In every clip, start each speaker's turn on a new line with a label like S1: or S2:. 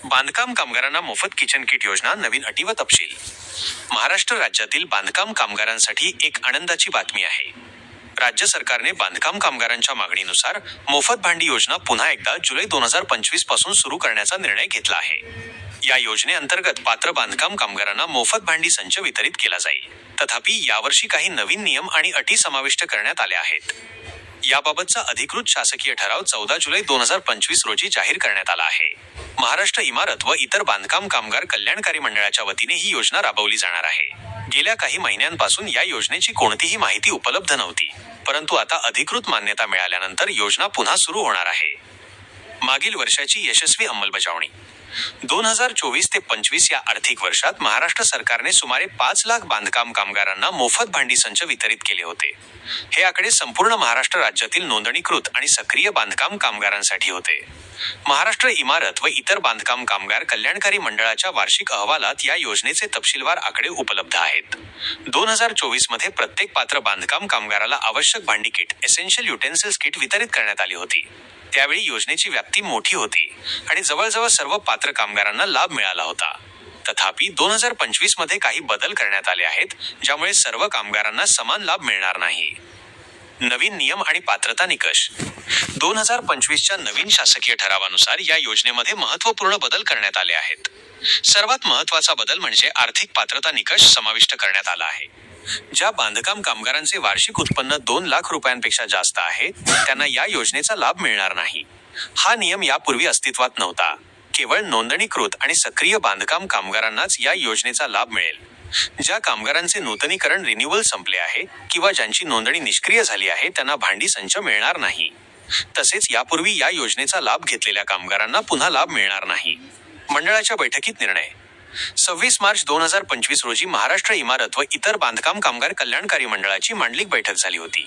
S1: बांधकाम कामगारांना मोफत किचन किट योजना, नवीन अटी व तपशील. महाराष्ट्र राज्यातील बांधकाम कामगारांसाठी एक आनंदाची बातमी आहे. राज्य सरकारने बांधकाम कामगारांच्या मागणीनुसार मोफत भांडी योजना पुन्हा एकदा जुलै 2025 पासून सुरू करण्याचा निर्णय घेतला आहे. या योजनेअंतर्गत पात्र बांधकाम कामगारांना मोफत भांडी संच वितरित केला जाईल. तथापि यावर्षी काही नवीन नियम आणि अटी समाविष्ट करण्यात आल्या आहेत. याबाबतचा अधिकृत शासकीय ठराव 14 जुलै 2025 रोजी जाहीर करण्यात आला आहे. महाराष्ट्र इमारत व इतर बांधकाम कामगार कल्याणकारी मंडळाच्या वतीने ही योजना राबवली जाणार आहे. गेल्या काही महिन्यांपासून या योजनेची कोणतीही माहिती उपलब्ध नव्हती, परंतु आता अधिकृत मान्यता मिळाल्यानंतर योजना पुन्हा सुरू होणार आहे. मागील वर्षाची यशस्वी अंमलबजावणी. 2024 ते 25 या आर्थिक वर्षात महाराष्ट्र सरकारने सुमारे 5 लाख बांधकाम कामगारांना मोफत भांडी संच वितरित केले होते. हे आकडे संपूर्ण महाराष्ट्र राज्यातील नोंदणीकृत आणि सक्रिय बांधकाम कामगारांसाठी होते. महाराष्ट्र इमारत व इतर बांधकाम कामगार कल्याणकारी मंडळाच्या वार्षिक अहवालात या योजनेचे तपशीलवार आकडे उपलब्ध आहेत. 2024 मध्ये प्रत्येक पात्र बांधकाम कामगाराला आवश्यक भांडी किट, एसेन्शियल युटेन्सिल्स किट वितरित करण्यात आली होती. त्यावेळी योजनेची व्याप्ती मोठी होती आणि जवळजवळ सर्व पात्र कामगारांना लाभ मिळाला होता. तथापि 2025 मध्ये काही बदल करण्यात आले आहेत, ज्यामुळे सर्व कामगारांना समान लाभ मिळणार नाही. नवीन नियम आणि पात्रता निकष. 2025च्या नवीन शासकीय ठरावानुसार या योजनेमध्ये महत्त्वपूर्ण बदल करण्यात आले आहेत. सर्वात महत्त्वाचा बदल म्हणजे आर्थिक पात्रता निकष समाविष्ट करण्यात आला आहे. ज्या बांधकाम कामगारांचे वार्षिक उत्पन्न 2 लाख रुपयांपेक्षा जास्त आहे, त्यांना या योजनेचा लाभ मिळणार नाही. हा नियम यापूर्वी अस्तित्वात नव्हता. केवळ नोंदणीकृत आणि सक्रिय बांधकाम कामगारांनाच या योजनेचा लाभ मिळेल. ज्या कामगारांचे नूतनीकरण रिन्युअल संपले आहे किंवा ज्यांची नोंदणी निष्क्रिय झाली आहे, त्यांना भांडी संच मिळणार नाही. तसेच यापूर्वी या योजनेचा लाभ घेतलेल्या कामगारांना पुन्हा लाभ मिळणार नाही. मंडळाच्या बैठकीत निर्णय. 26 मार्च 2025 रोजी महाराष्ट्र इमारत व इतर बांधकाम कामगार कल्याणकारी मंडळाची मांडलिक बैठक झाली होती.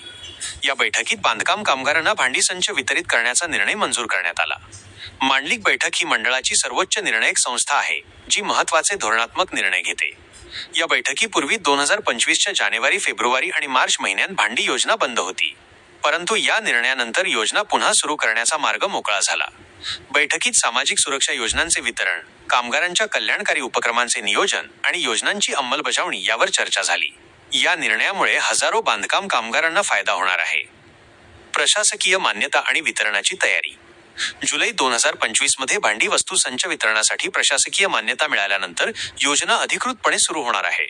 S1: या बैठकीत बांधकाम कामगारांना भांडी संच वितरित करण्याचा निर्णय मंजूर करण्यात आला. मांडलिक बैठक ही मंडळाची सर्वोच्च निर्णायक संस्था आहे, जी महत्त्वाचे धोरणात्मक निर्णय घेते. या बैठकीपूर्वी 2025च्या जानेवारी, फेब्रुवारी आणि मार्च महिन्यात भांडी योजना बंद होती. परंतु या निर्णयानंतर योजना पुन्हा सुरू करण्याचा मार्ग मोकळा झाला. बैठकीत सामाजिक सुरक्षा योजनांचे वितरण, कामगारांच्या कल्याणकारी उपक्रमांचे नियोजन आणि योजनांची अंमलबजावणी यावर चर्चा झाली. या निर्णयामुळे हजारो बांधकाम कामगारांना फायदा होणार आहे. प्रशासकीय मान्यता आणि वितरणाची तयारी. जुलै 2025 मध्ये भांडी वस्तू संच वितरणासाठी प्रशासकीय मान्यता मिळाल्यानंतर योजना अधिकृतपणे सुरू होणार आहे.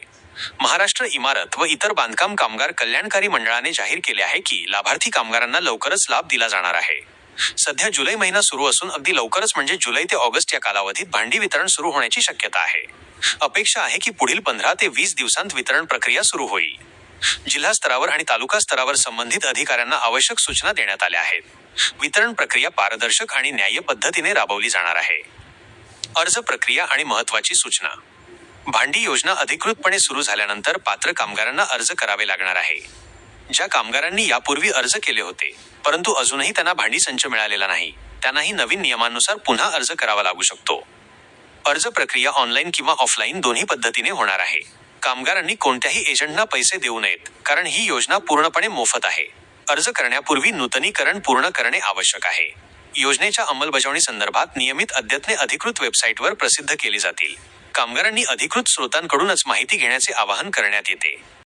S1: महाराष्ट्र इमारत व इतर बांधकाम कामगार कल्याणकारी मंडळाने जाहीर केले आहे की लाभार्थी कामगारांना लवकरच लाभ दिला जाणार आहे. सध्या जुलै महिना सुरू असून अगदी लवकरच म्हणजे जुलै ते ऑगस्ट या कालावधीत भांडी वितरण सुरू होण्याची शक्यता आहे. अपेक्षा आहे की पुढील 15 ते 20 दिवसांत वितरण प्रक्रिया सुरू होईल. जिल्हा स्तरावर आणि तालुका स्तरावर संबंधित अधिकाऱ्यांना आवश्यक सूचना देण्यात आल्या आहेत. वितरण प्रक्रिया पारदर्शक आणि न्याय्य पद्धतीने राबवली जाणार आहे. अर्ज प्रक्रिया आणि महत्त्वाची सूचना. भांडी योजना अधिकृतपणे सुरू झाल्यानंतर पात्र कामगारांना अर्ज करावे लागणार आहे. ज्या कामगारांनी यापूर्वी अर्ज केले होते, परंतु अजूनही त्यांना भांडी संच मिळालेला नाही, त्यांनाही नवीन नियमांनुसार पुन्हा अर्ज करावा लागू शकतो. अर्ज प्रक्रिया ऑनलाईन किंवा ऑफलाईन दोन्ही पद्धतीने होणार आहे. कामगारांनी कोणत्याही एजंटना पैसे देऊ नयेत, कारण ही योजना पूर्णपणे मोफत आहे. अर्ज करण्यापूर्वी नूतनीकरण पूर्ण करणे आवश्यक आहे. योजनेच्या अंमलबजावणीसंदर्भात नियमित अद्यतने अधिकृत वेबसाईटवर प्रसिद्ध केली जातील. कामगारांनी अधिकृत स्रोतांकडूनच माहिती घेण्याचे आवाहन करण्यात येते.